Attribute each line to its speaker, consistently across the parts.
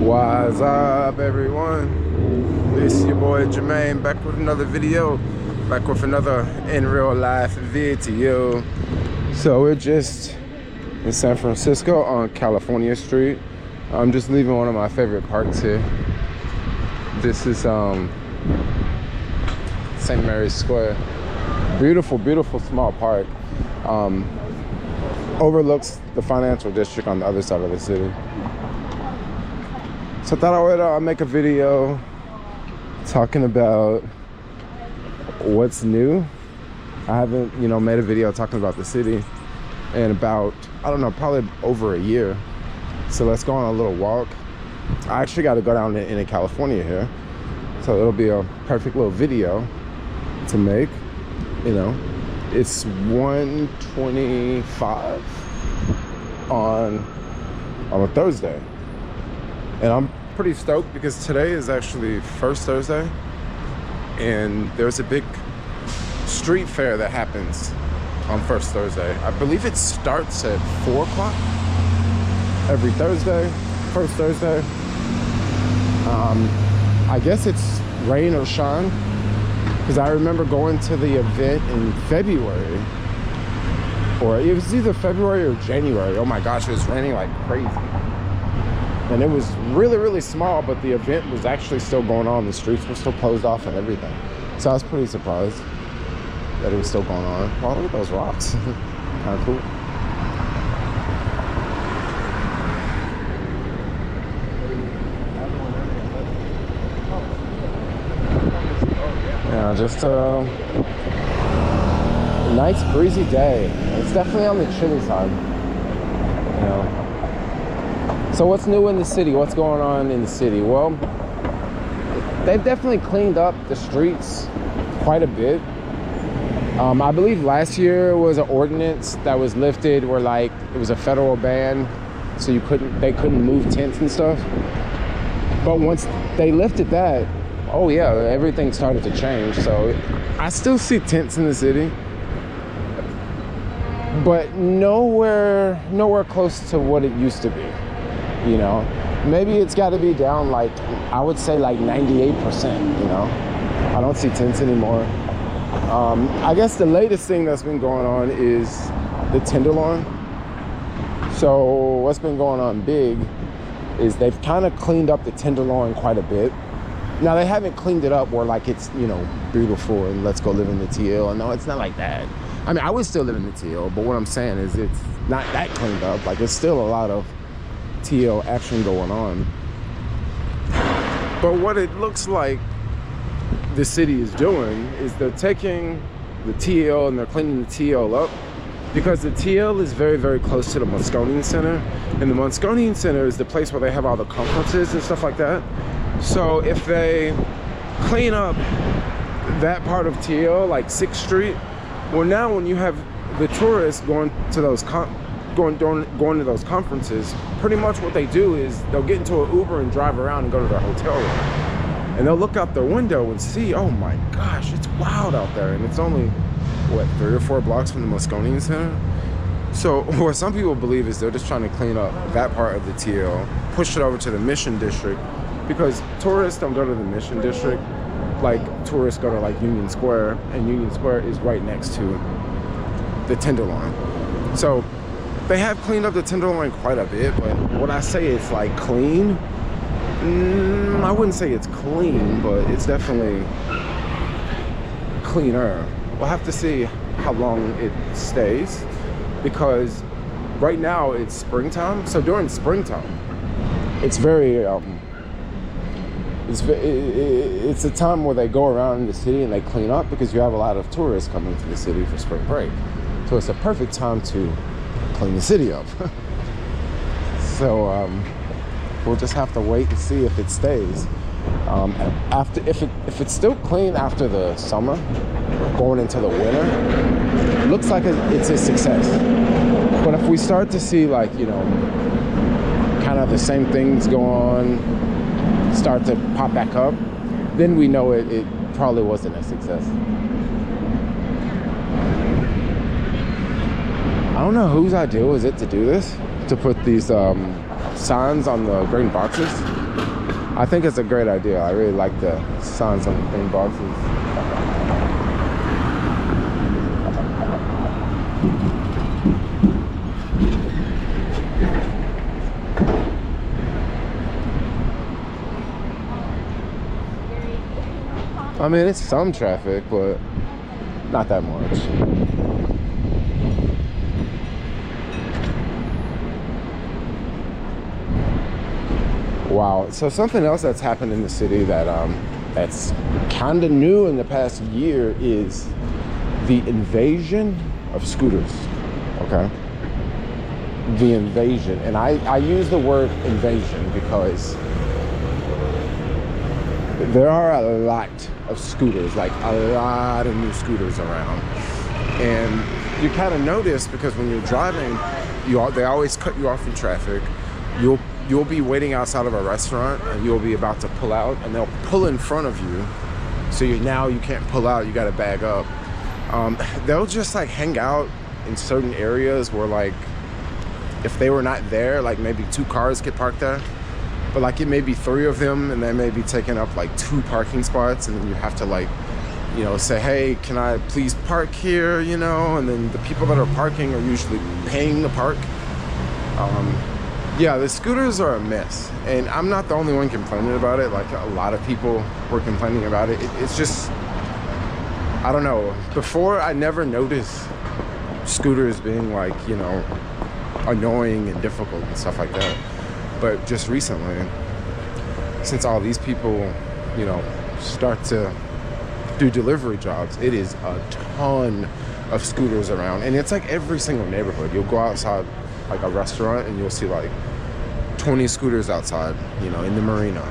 Speaker 1: What's up, everyone? It's your boy Jermaine back with another video, back with another in real life video. So we're just in San Francisco on California Street. I'm just leaving one of my favorite parks here. This is St. Mary's Square. Beautiful, beautiful small park. Overlooks the financial district on the other side of the city. So I thought I would make a video talking about what's new. I haven't, made a video talking about the city in about, I don't know, probably over a year. So let's go on a little walk. I actually got to go down into California here. So it'll be a perfect little video to make, It's 1:25 on a Thursday. And I'm pretty stoked because today is actually first Thursday. And there's a big street fair that happens on first Thursday. I believe it starts at 4 o'clock every Thursday, first Thursday. I guess it's rain or shine, because I remember going to the event in February, or it was either February or January. Oh my gosh, it was raining like crazy. And it was really, really small, but the event was actually still going on. The streets were still closed off and everything. So I was pretty surprised that it was still going on. Wow, look at those rocks. Kind of cool. Yeah, just a nice breezy day. It's definitely on the chilly side, So what's new in the city? What's going on in the city? Well, they've definitely cleaned up the streets quite a bit. I believe last year was an ordinance that was lifted where it was a federal ban, so they couldn't move tents and stuff. But once they lifted that, oh yeah, everything started to change. So I still see tents in the city, but nowhere close to what it used to be. Maybe it's got to be down I would say 98%. I don't see tents anymore. I guess the latest thing that's been going on is the Tenderloin. So what's been going on big is they've kind of cleaned up the Tenderloin quite a bit. Now they haven't cleaned it up where it's beautiful and let's go live in the TL. No, it's not like that. I mean, I would still live in the TL, but what I'm saying is it's not that cleaned up. There's still a lot of TL action going on. But what it looks like the city is doing is they're taking the TL and they're cleaning the TL up, because the TL is very, very close to the Moscone Center, and the Moscone Center is the place where they have all the conferences and stuff like that. So if they clean up that part of TL, like 6th Street, well, now when you have the tourists going to those going to those conferences, pretty much what they do is they'll get into an Uber and drive around and go to their hotel room, and they'll look out their window and see, oh my gosh, it's wild out there, and it's only what, 3 or 4 blocks from the Moscone Center. So what some people believe is they're just trying to clean up that part of the TL, push it over to the Mission District, because tourists don't go to the Mission District like tourists go to Union Square, and Union Square is right next to the Tenderloin. So they have cleaned up the Tenderloin quite a bit, but when I say it's clean, I wouldn't say it's clean, but it's definitely cleaner. We'll have to see how long it stays, because right now it's springtime. So during springtime, it's very it's a time where they go around in the city and they clean up, because you have a lot of tourists coming to the city for spring break. So it's a perfect time to clean the city up. So we'll just have to wait and see if it stays. If it's still clean after the summer, going into the winter, it looks like it's a success. But if we start to see kind of the same things go on, start to pop back up, then we know it probably wasn't a success. I don't know whose idea was it to do this, to put these signs on the green boxes. I think it's a great idea. I really like the signs on the green boxes. I mean, it's some traffic, but not that much. Wow. So something else that's happened in the city that that's kind of new in the past year is the invasion of scooters. Okay. The invasion, and I use the word invasion because there are a lot of scooters, like a lot of new scooters around, and you kind of notice because when you're driving, they always cut you off in traffic. You'll be waiting outside of a restaurant and you'll be about to pull out, and they'll pull in front of you, so you can't pull out. You got to bag up. They'll just like hang out in certain areas where, like, if they were not there, like maybe 2 cars could park there. But like it may be 3 of them, and they may be taking up like 2 parking spots, and then you have to, like, you know, say, hey, can I please park here, you know? And then the people that are parking are usually paying to park. Yeah, the scooters are a mess, and I'm not the only one complaining about it. Like, a lot of people were complaining about it. It's just, I don't know. Before, I never noticed scooters being, like, you know, annoying and difficult and stuff like that. But just recently, since all these people, you know, start to do delivery jobs, it is a ton of scooters around. And it's like every single neighborhood. You'll go outside like a restaurant and you'll see like 20 scooters outside, you know, in the marina,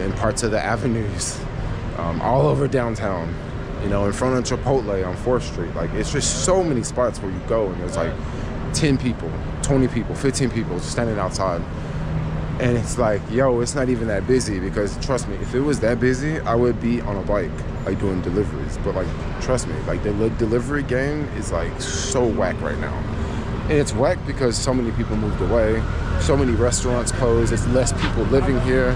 Speaker 1: in parts of the avenues, all over downtown, you know, in front of Chipotle on 4th Street. Like, it's just so many spots where you go and there's like 10 people, 20 people, 15 people just standing outside. And it's like, yo, it's not even that busy, because trust me, if it was that busy, I would be on a bike, like doing deliveries. But like, trust me, like the delivery game is like so whack right now. And it's whack because so many people moved away, so many restaurants closed, there's less people living here.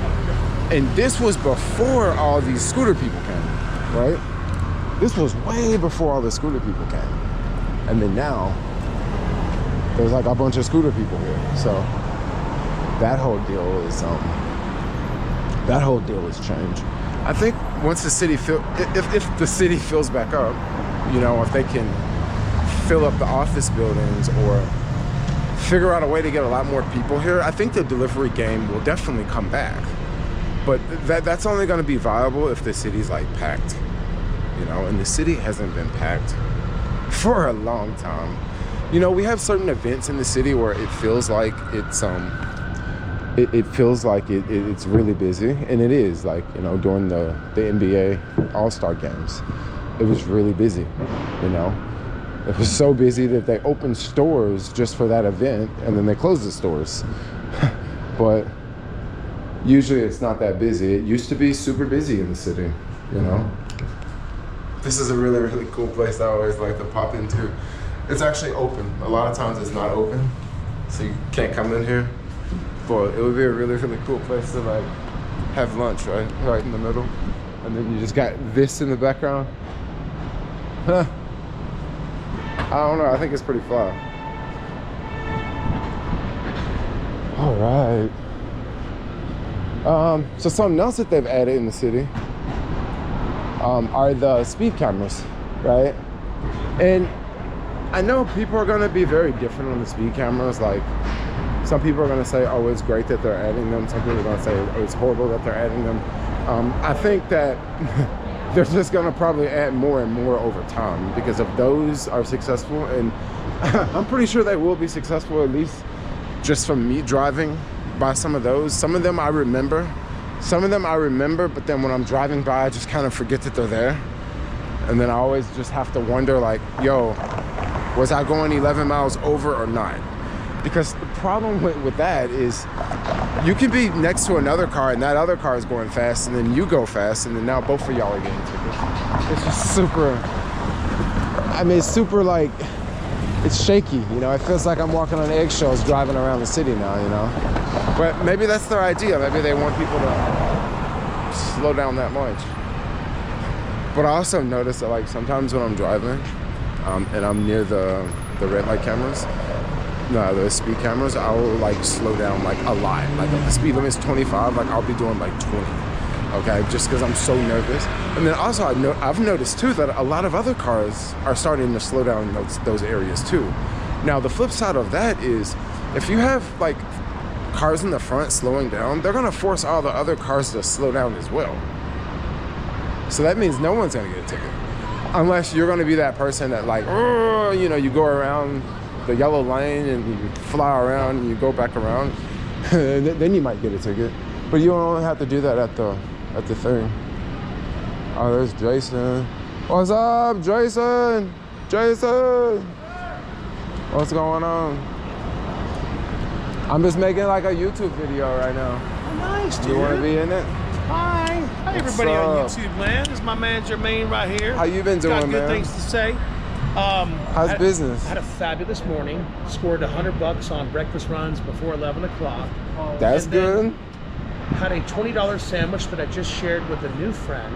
Speaker 1: And this was before all these scooter people came, right? This was way before all the scooter people came. And then now, there's like a bunch of scooter people here. So that whole deal is changed. I think once the city if the city fills back up, you know, if they can fill up the office buildings or figure out a way to get a lot more people here, I think the delivery game will definitely come back. But that's only going to be viable if the city's like packed, you know, and the city hasn't been packed for a long time. You know, we have certain events in the city where it feels like it's it's really busy, and it is. Like, you know, during the NBA All-Star games, it was really busy, you know. It was so busy that they opened stores just for that event, and then they closed the stores. But usually it's not that busy. It used to be super busy in the city, you know. This is a really, really cool place I always like to pop into. It's actually open. A lot of times it's not open, so you can't come in here. But it would be a really, really cool place to like have lunch, right in the middle. And then you just got this in the background. Huh. I don't know, I think it's pretty fly. All right. So something else that they've added in the city are the speed cameras, right? And I know people are gonna be very different on the speed cameras. Like, some people are gonna say, oh, it's great that they're adding them. Some people are gonna say, oh, it's horrible that they're adding them. I think that they're just gonna probably add more and more over time, because if those are successful, and I'm pretty sure they will be successful, at least just from me driving by some of those. Some of them I remember, but then when I'm driving by, I just kind of forget that they're there. And then I always just have to wonder, like, yo, was I going 11 miles over or not? Because the problem with that is you can be next to another car and that other car is going fast, and then you go fast, and then now both of y'all are getting tickets. It's just super, I mean, it's super like it's shaky, you know. It feels like I'm walking on eggshells driving around the city now, you know. But maybe that's their idea. Maybe they want people to slow down that much. But I also notice that like sometimes when I'm driving and I'm near the red light cameras, no, the speed cameras, I will like slow down like a lot. Like if the speed limit is 25, like I'll be doing like 20. Okay, just because I'm so nervous. And then also I've noticed too that a lot of other cars are starting to slow down those areas too. Now the flip side of that is if you have like cars in the front slowing down, they're gonna force all the other cars to slow down as well. So that means no one's gonna get a ticket. Unless you're gonna be that person that like, you know, you go around the yellow lane and you fly around and you go back around, then you might get a ticket. But you don't have to do that at the thing. Oh, there's Jason. What's up, Jason? Jason! What's going on? I'm just making like a YouTube video right now.
Speaker 2: Oh, nice, dude.
Speaker 1: You want to be in it?
Speaker 2: Hi. Hi, everybody on YouTube land. This is my man Jermaine right here.
Speaker 1: How you been doing, man?
Speaker 2: Got good things to say.
Speaker 1: How's business?
Speaker 2: I had a fabulous morning. Scored $100 on breakfast runs before 11 o'clock.
Speaker 1: That's good.
Speaker 2: Had a $20 sandwich that I just shared with a new friend.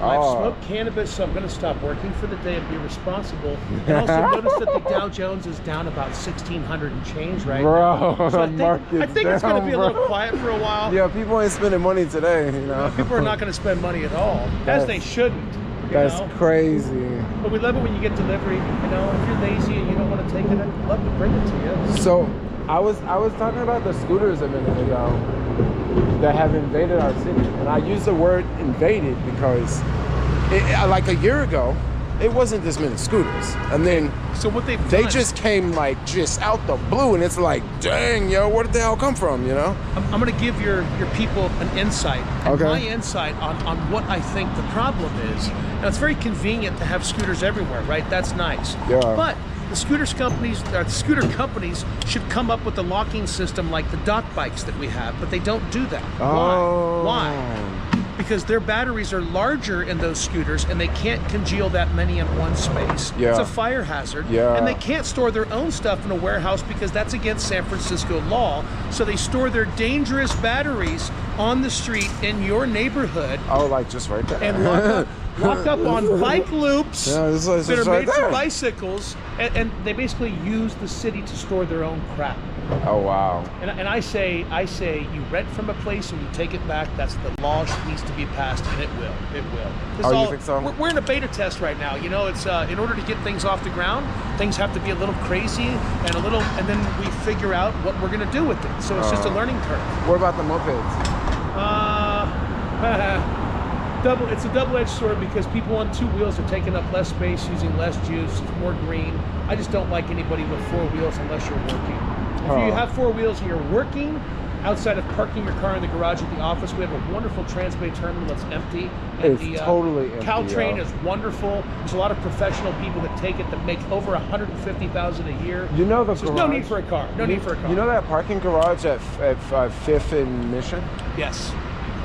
Speaker 2: I've smoked cannabis, so I'm going to stop working for the day and be responsible. And also notice that the Dow Jones is down about 1,600 and change right now. So I think it's going to be a little quiet for a while.
Speaker 1: Yeah, people ain't spending money today, you know.
Speaker 2: People are not going to spend money at all, as they shouldn't.
Speaker 1: That's crazy.
Speaker 2: But we love it when you get delivery. You know, if you're lazy and you don't want to take it, I'd love to bring it to you.
Speaker 1: So I was talking about the scooters a minute ago that have invaded our city, and I use the word invaded because like a year ago it wasn't this many scooters, and then
Speaker 2: so what they
Speaker 1: just came like just out the blue, and it's like, dang, yo, where did they all come from, you know? I'm
Speaker 2: going to give your people an insight.
Speaker 1: Okay.
Speaker 2: My insight on what I think the problem is. Now, it's very convenient to have scooters everywhere, right? That's nice.
Speaker 1: Yeah.
Speaker 2: But the scooter companies should come up with a locking system like the dock bikes that we have, but they don't do that. Why? Because their batteries are larger in those scooters and they can't congeal that many in one space.
Speaker 1: Yeah.
Speaker 2: It's a fire hazard.
Speaker 1: Yeah.
Speaker 2: And they can't store their own stuff in a warehouse because that's against San Francisco law. So they store their dangerous batteries on the street in your neighborhood.
Speaker 1: Oh, like just right there.
Speaker 2: And lock up on bike loops that are made for bicycles. And they basically use the city to store their own crap.
Speaker 1: Oh, wow.
Speaker 2: And I say you rent from a place and you take it back. That's the law needs to be passed, and it will. It will.
Speaker 1: You think so?
Speaker 2: We're in a beta test right now. You know, it's in order to get things off the ground, things have to be a little crazy and then we figure out what we're going to do with it. So it's just a learning curve.
Speaker 1: What about the mopeds?
Speaker 2: It's a double-edged sword because people on two wheels are taking up less space, using less juice, it's more green. I just don't like anybody with four wheels unless you're working. If you have four wheels and you're working, outside of parking your car in the garage at the office, we have a wonderful Transbay terminal that's empty. And
Speaker 1: it's totally empty.
Speaker 2: Caltrain is wonderful. There's a lot of professional people that take it that make over $150,000 a year.
Speaker 1: You know the
Speaker 2: so there's no need for a car. No need for a car.
Speaker 1: You know that parking garage at 5th and Mission?
Speaker 2: Yes.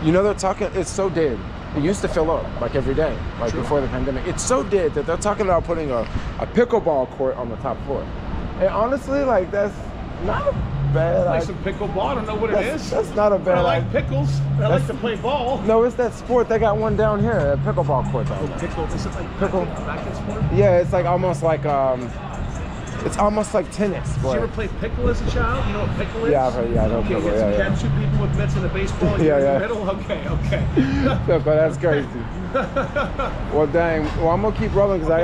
Speaker 1: You know they're talking. It's so dead. It used to fill up like every day, like before the pandemic. It's so dead that they're talking about putting a pickleball court on the top floor. And honestly, like that's not a bad
Speaker 2: idea. Like some pickleball, I don't know what it is.
Speaker 1: That's not a bad idea.
Speaker 2: I like pickles, but I like to play ball.
Speaker 1: No, it's that sport. They got one down here, a pickleball court down there.
Speaker 2: Pickle, is it like racket sport?
Speaker 1: Yeah, it's like almost like it's almost like tennis.
Speaker 2: Did you ever play pickle as a child? You know what pickle is?
Speaker 1: Yeah, I know
Speaker 2: pickle.
Speaker 1: Okay,
Speaker 2: you catch two people with mitts and a baseball in the middle? Okay.
Speaker 1: But that's crazy. Well, dang. Well, I'm gonna keep rolling because I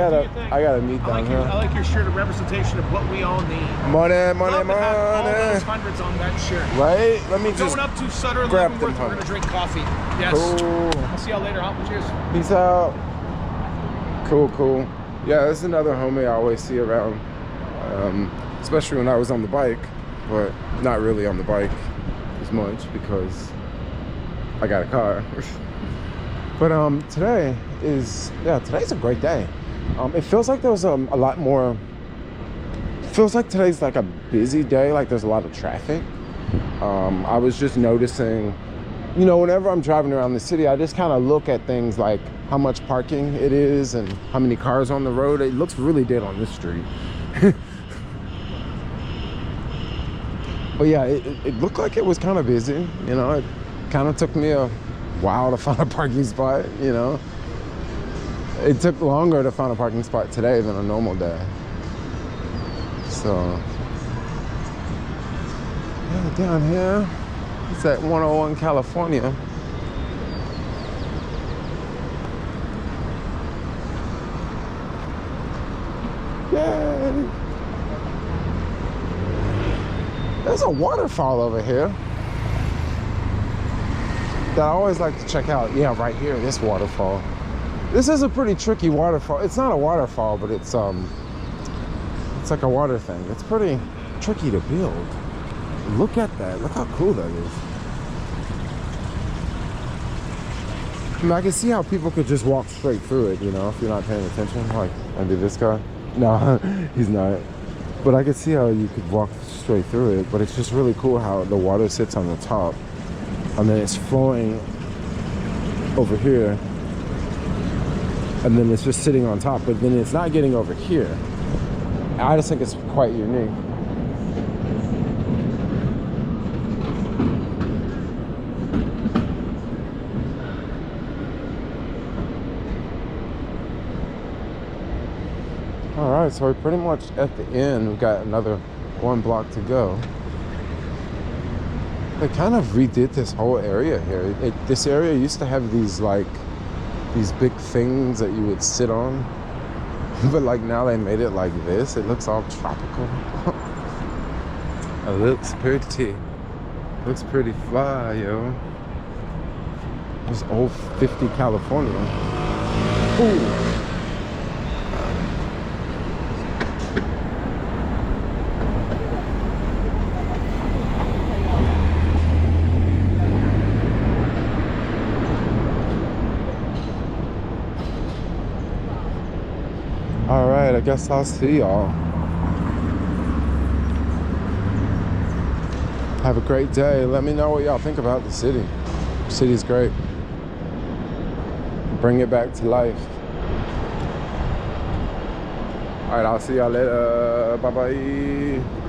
Speaker 1: gotta meet down here.
Speaker 2: I like your shirt, a representation of what we all need.
Speaker 1: Money.
Speaker 2: All those hundreds on that shirt.
Speaker 1: Right? Let me just
Speaker 2: going up to Sutter
Speaker 1: grab
Speaker 2: Leavenworth. We're gonna drink coffee. Yes.
Speaker 1: Cool.
Speaker 2: I'll see y'all later. Cheers.
Speaker 1: Peace out. Cool. Yeah, that's another homie I always see around. Especially when I was on the bike, but not really on the bike as much because I got a car. But today's a great day. It feels like there was a lot more. Feels like today's like a busy day. Like there's a lot of traffic. I was just noticing, you know, whenever I'm driving around the city, I just kind of look at things like how much parking it is and how many cars on the road. It looks really dead on this street. But yeah, it looked like it was kind of busy, you know. It kind of took me a while to find a parking spot, you know. It took longer to find a parking spot today than a normal day. So, yeah, down here, it's at 101 California. Yay! There's a waterfall over here that I always like to check out. Yeah, right here, this waterfall. This is a pretty tricky waterfall. It's not a waterfall, but it's like a water thing. It's pretty tricky to build. Look at that. Look how cool that is. I mean, I can see how people could just walk straight through it, you know, if you're not paying attention. Like, maybe this guy. No, he's not. But I could see how you could walk straight through it. But it's just really cool how the water sits on the top. And then it's flowing over here. And then it's just sitting on top. But then it's not getting over here. I just think it's quite unique. All right, so we're pretty much at the end. We've got another 1 block to go. They kind of redid this whole area here. This area used to have these big things that you would sit on. But like now they made it like this. It looks all tropical. It looks pretty. Looks pretty fly, yo. This old 50 California. Ooh. All right, I guess I'll see y'all. Have a great day. Let me know what y'all think about the city. The city's great. Bring it back to life. All right, I'll see y'all later. Bye-bye.